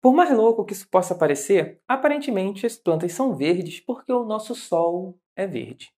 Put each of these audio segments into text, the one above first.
Por mais louco que isso possa parecer, aparentemente as plantas são verdes porque o nosso Sol é verde.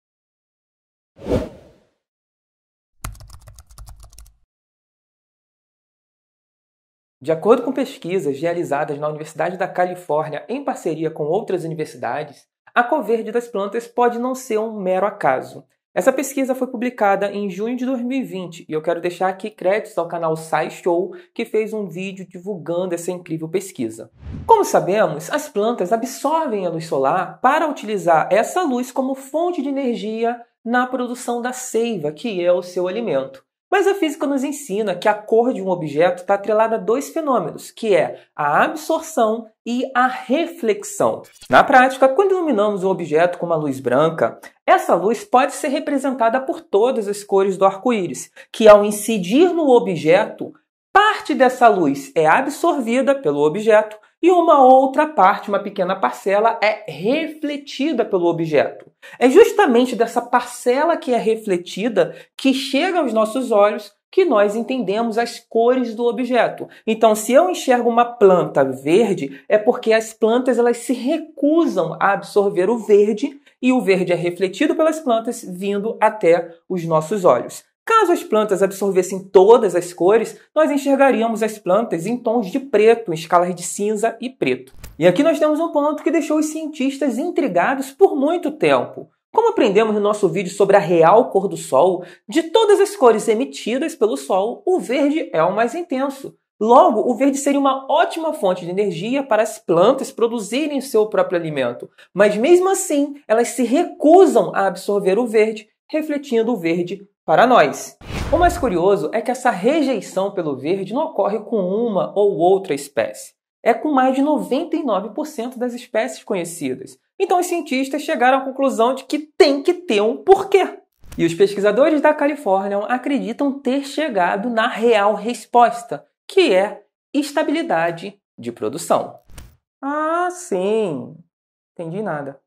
De acordo com pesquisas realizadas na Universidade da Califórnia em parceria com outras universidades, a cor verde das plantas pode não ser um mero acaso. Essa pesquisa foi publicada em junho de 2020 e eu quero deixar aqui créditos ao canal SciShow, que fez um vídeo divulgando essa incrível pesquisa. Como sabemos, as plantas absorvem a luz solar para utilizar essa luz como fonte de energia na produção da seiva, que é o seu alimento. Mas a física nos ensina que a cor de um objeto está atrelada a dois fenômenos, que é a absorção e a reflexão. Na prática, quando iluminamos um objeto com uma luz branca, essa luz pode ser representada por todas as cores do arco-íris, que ao incidir no objeto, parte dessa luz é absorvida pelo objeto e uma outra parte, uma pequena parcela, é refletida pelo objeto. É justamente dessa parcela que é refletida que chega aos nossos olhos que nós entendemos as cores do objeto. Então, se eu enxergo uma planta verde, é porque as plantas elas se recusam a absorver o verde e o verde é refletido pelas plantas vindo até os nossos olhos. Caso as plantas absorvessem todas as cores, nós enxergaríamos as plantas em tons de preto, em escalas de cinza e preto. E aqui nós temos um ponto que deixou os cientistas intrigados por muito tempo. Como aprendemos no nosso vídeo sobre a real cor do Sol, de todas as cores emitidas pelo Sol, o verde é o mais intenso. Logo, o verde seria uma ótima fonte de energia para as plantas produzirem o seu próprio alimento. Mas mesmo assim, elas se recusam a absorver o verde, refletindo o verde para nós. O mais curioso é que essa rejeição pelo verde não ocorre com uma ou outra espécie. É com mais de 99% das espécies conhecidas. Então os cientistas chegaram à conclusão de que tem que ter um porquê. E os pesquisadores da Califórnia acreditam ter chegado na real resposta, que é estabilidade de produção. Ah, sim. Entendi nada.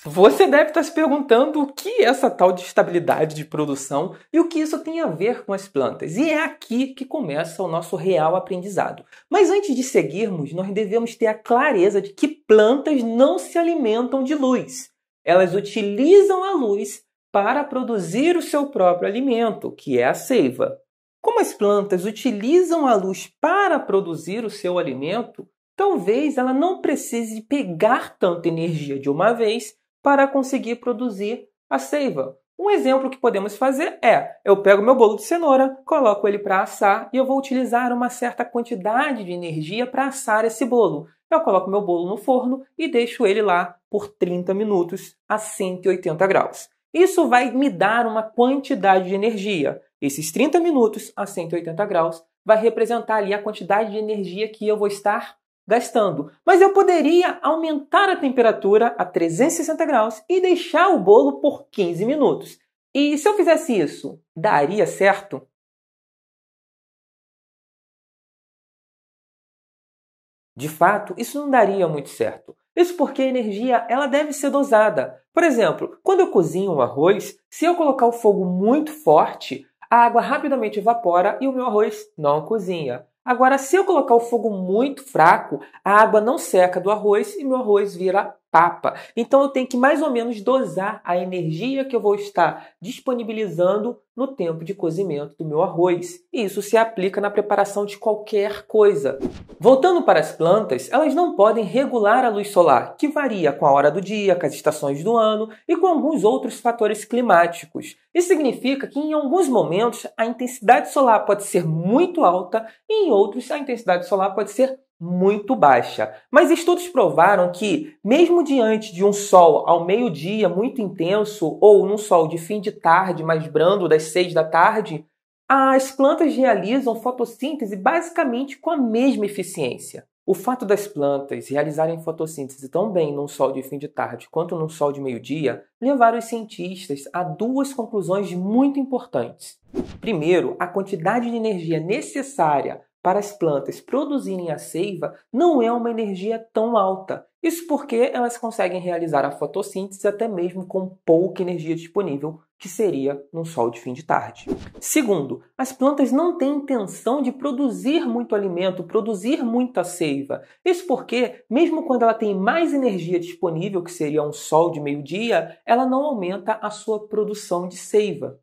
Você deve estar se perguntando o que é essa tal de estabilidade de produção e o que isso tem a ver com as plantas. E é aqui que começa o nosso real aprendizado. Mas antes de seguirmos, nós devemos ter a clareza de que plantas não se alimentam de luz. Elas utilizam a luz para produzir o seu próprio alimento, que é a seiva. Como as plantas utilizam a luz para produzir o seu alimento, talvez ela não precise pegar tanta energia de uma vez para conseguir produzir a seiva. Um exemplo que podemos fazer é, eu pego meu bolo de cenoura, coloco ele para assar e eu vou utilizar uma certa quantidade de energia para assar esse bolo. Eu coloco meu bolo no forno e deixo ele lá por 30 minutos a 180 graus. Isso vai me dar uma quantidade de energia. Esses 30 minutos a 180 graus vai representar ali a quantidade de energia que eu vou estar gastando. Mas eu poderia aumentar a temperatura a 360 graus e deixar o bolo por 15 minutos. E se eu fizesse isso, daria certo? De fato, isso não daria muito certo. Isso porque a energia ela deve ser dosada. Por exemplo, quando eu cozinho um arroz, se eu colocar o fogo muito forte, a água rapidamente evapora e o meu arroz não cozinha. Agora, se eu colocar o fogo muito fraco, a água não seca do arroz e meu arroz vira papa. Então, eu tenho que mais ou menos dosar a energia que eu vou estar disponibilizando no tempo de cozimento do meu arroz. E isso se aplica na preparação de qualquer coisa. Voltando para as plantas, elas não podem regular a luz solar, que varia com a hora do dia, com as estações do ano e com alguns outros fatores climáticos. Isso significa que em alguns momentos a intensidade solar pode ser muito alta e em outros a intensidade solar pode ser muito baixa. Mas estudos provaram que, mesmo diante de um sol ao meio-dia muito intenso ou num sol de fim de tarde mais brando das 6 da tarde, as plantas realizam fotossíntese basicamente com a mesma eficiência. O fato das plantas realizarem fotossíntese tão bem num sol de fim de tarde quanto num sol de meio-dia levaram os cientistas a duas conclusões muito importantes. Primeiro, a quantidade de energia necessária para as plantas produzirem a seiva não é uma energia tão alta. Isso porque elas conseguem realizar a fotossíntese até mesmo com pouca energia disponível, que seria num sol de fim de tarde. Segundo, as plantas não têm intenção de produzir muito alimento, produzir muita seiva. Isso porque, mesmo quando ela tem mais energia disponível, que seria um sol de meio-dia, ela não aumenta a sua produção de seiva.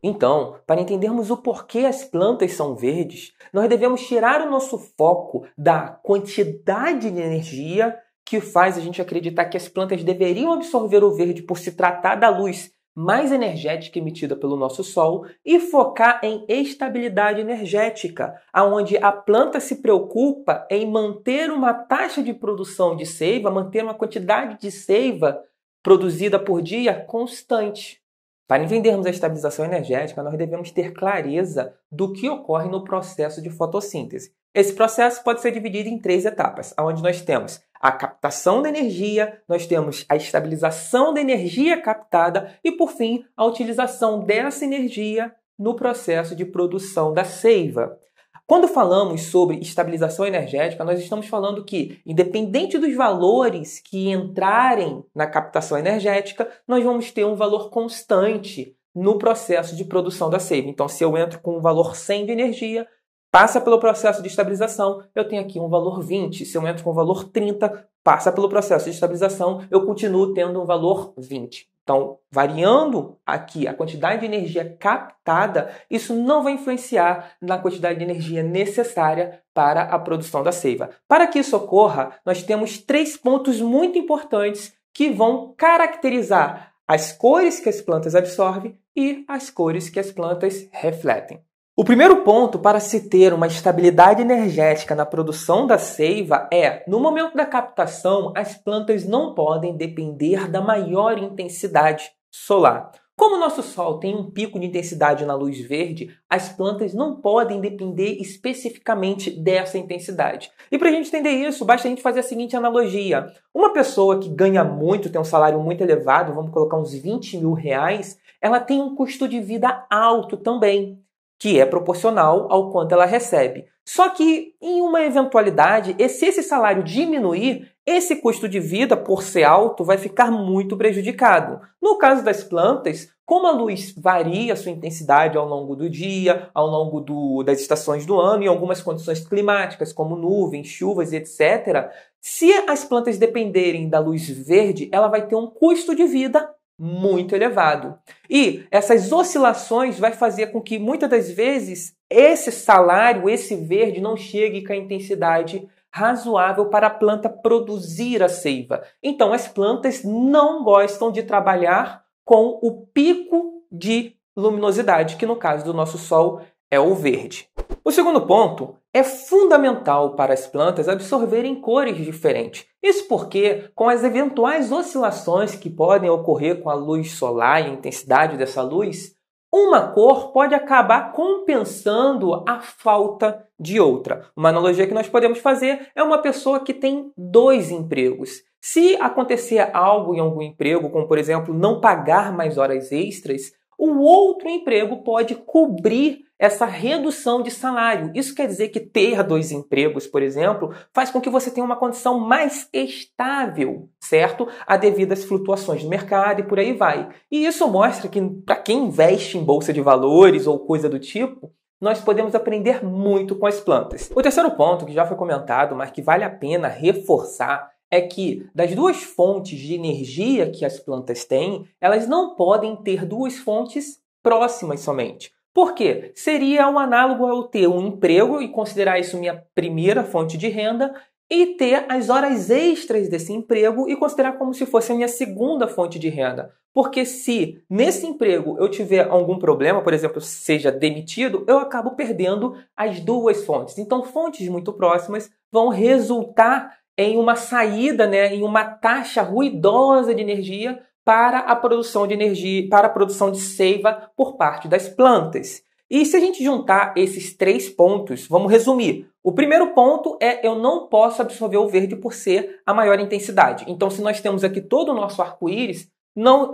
Então, para entendermos o porquê as plantas são verdes, nós devemos tirar o nosso foco da quantidade de energia que faz a gente acreditar que as plantas deveriam absorver o verde por se tratar da luz mais energética emitida pelo nosso Sol e focar em estabilidade energética, aonde a planta se preocupa em manter uma taxa de produção de seiva, manter uma quantidade de seiva produzida por dia constante. Para entendermos a estabilização energética, nós devemos ter clareza do que ocorre no processo de fotossíntese. Esse processo pode ser dividido em 3 etapas, onde nós temos a captação da energia, nós temos a estabilização da energia captada e, por fim, a utilização dessa energia no processo de produção da seiva. Quando falamos sobre estabilização energética, nós estamos falando que, independente dos valores que entrarem na captação energética, nós vamos ter um valor constante no processo de produção da seiva. Então, se eu entro com um valor 100 de energia, passa pelo processo de estabilização, eu tenho aqui um valor 20. Se eu entro com um valor 30, passa pelo processo de estabilização, eu continuo tendo um valor 20. Então, variando aqui a quantidade de energia captada, isso não vai influenciar na quantidade de energia necessária para a produção da seiva. Para que isso ocorra, nós temos 3 pontos muito importantes que vão caracterizar as cores que as plantas absorvem e as cores que as plantas refletem. O primeiro ponto para se ter uma estabilidade energética na produção da seiva é, no momento da captação, as plantas não podem depender da maior intensidade solar. Como o nosso Sol tem um pico de intensidade na luz verde, as plantas não podem depender especificamente dessa intensidade. E para a gente entender isso, basta a gente fazer a seguinte analogia. Uma pessoa que ganha muito, tem um salário muito elevado, vamos colocar uns 20 mil reais, ela tem um custo de vida alto também, que é proporcional ao quanto ela recebe. Só que, em uma eventualidade, se esse salário diminuir, esse custo de vida, por ser alto, vai ficar muito prejudicado. No caso das plantas, como a luz varia a sua intensidade ao longo do dia, ao longo das estações do ano, em algumas condições climáticas, como nuvens, chuvas, etc., se as plantas dependerem da luz verde, ela vai ter um custo de vida muito elevado. E essas oscilações vai fazer com que, muitas das vezes, esse salário, esse verde, não chegue com a intensidade razoável para a planta produzir a seiva. Então, as plantas não gostam de trabalhar com o pico de luminosidade, que no caso do nosso Sol é o verde. O segundo ponto é fundamental para as plantas absorverem cores diferentes. Isso porque, com as eventuais oscilações que podem ocorrer com a luz solar e a intensidade dessa luz, uma cor pode acabar compensando a falta de outra. Uma analogia que nós podemos fazer é uma pessoa que tem 2 empregos. Se acontecer algo em algum emprego, como por exemplo não pagar mais horas extras, o outro emprego pode cobrir essa redução de salário. Isso quer dizer que ter 2 empregos, por exemplo, faz com que você tenha uma condição mais estável, certo? A devido às flutuações do mercado e por aí vai. E isso mostra que, para quem investe em bolsa de valores ou coisa do tipo, nós podemos aprender muito com as plantas. O terceiro ponto, que já foi comentado, mas que vale a pena reforçar, é que das 2 fontes de energia que as plantas têm, elas não podem ter 2 fontes próximas somente. Por quê? Seria um análogo a eu ter um emprego e considerar isso minha primeira fonte de renda e ter as horas extras desse emprego e considerar como se fosse a minha segunda fonte de renda. Porque se nesse emprego eu tiver algum problema, por exemplo, seja demitido, eu acabo perdendo as 2 fontes. Então, fontes muito próximas vão resultar em uma saída, em uma taxa ruidosa de energia para a produção de energia, para a produção de seiva por parte das plantas. E se a gente juntar esses 3 pontos, vamos resumir. O primeiro ponto é eu não posso absorver o verde por ser a maior intensidade. Então, se nós temos aqui todo o nosso arco-íris,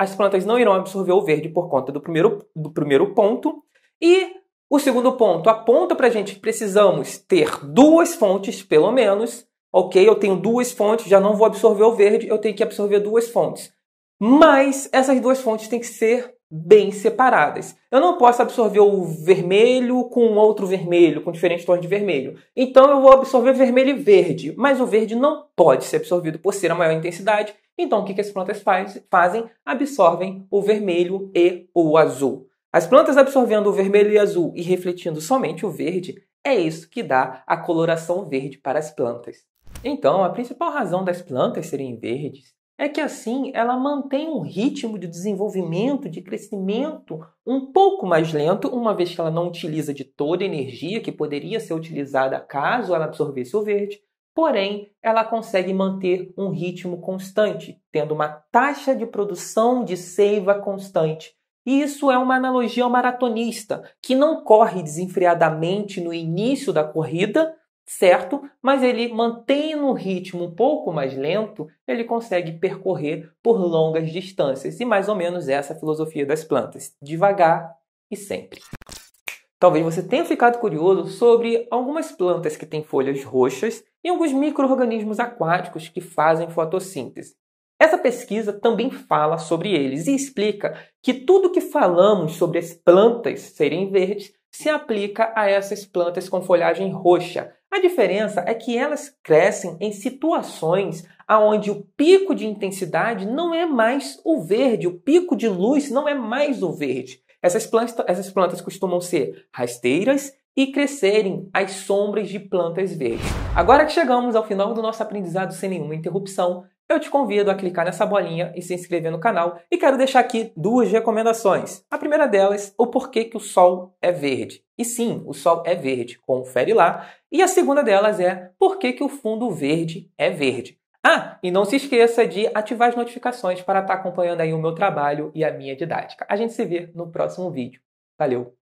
as plantas não irão absorver o verde por conta do primeiro ponto. E o segundo ponto aponta para a gente que precisamos ter 2 fontes, pelo menos, Ok, eu tenho duas fontes, já não vou absorver o verde, eu tenho que absorver duas fontes. Mas essas duas fontes têm que ser bem separadas. Eu não posso absorver o vermelho com outro vermelho, com diferentes tons de vermelho. Então eu vou absorver vermelho e verde, mas o verde não pode ser absorvido por ser a maior intensidade. Então o que as plantas fazem? Absorvem o vermelho e o azul. As plantas absorvendo o vermelho e azul e refletindo somente o verde, é isso que dá a coloração verde para as plantas. Então, a principal razão das plantas serem verdes é que assim ela mantém um ritmo de desenvolvimento, de crescimento um pouco mais lento, uma vez que ela não utiliza de toda a energia que poderia ser utilizada caso ela absorvesse o verde, porém ela consegue manter um ritmo constante, tendo uma taxa de produção de seiva constante. E isso é uma analogia ao maratonista, que não corre desenfreadamente no início da corrida, certo? Mas ele mantém um ritmo um pouco mais lento, ele consegue percorrer por longas distâncias. E mais ou menos essa é a filosofia das plantas, devagar e sempre. Talvez você tenha ficado curioso sobre algumas plantas que têm folhas roxas e alguns micro-organismos aquáticos que fazem fotossíntese. Essa pesquisa também fala sobre eles e explica que tudo que falamos sobre as plantas serem verdes se aplica a essas plantas com folhagem roxa. A diferença é que elas crescem em situações onde o pico de intensidade não é mais o verde, o pico de luz não é mais o verde. Essas plantas costumam ser rasteiras e crescerem às sombras de plantas verdes. Agora que chegamos ao final do nosso aprendizado sem nenhuma interrupção, eu te convido a clicar nessa bolinha e se inscrever no canal e quero deixar aqui duas recomendações. A primeira delas, o porquê que o Sol é verde. E sim, o Sol é verde, confere lá. E a segunda delas é por que o fundo verde é verde. Ah, e não se esqueça de ativar as notificações para estar acompanhando aí o meu trabalho e a minha didática. A gente se vê no próximo vídeo. Valeu!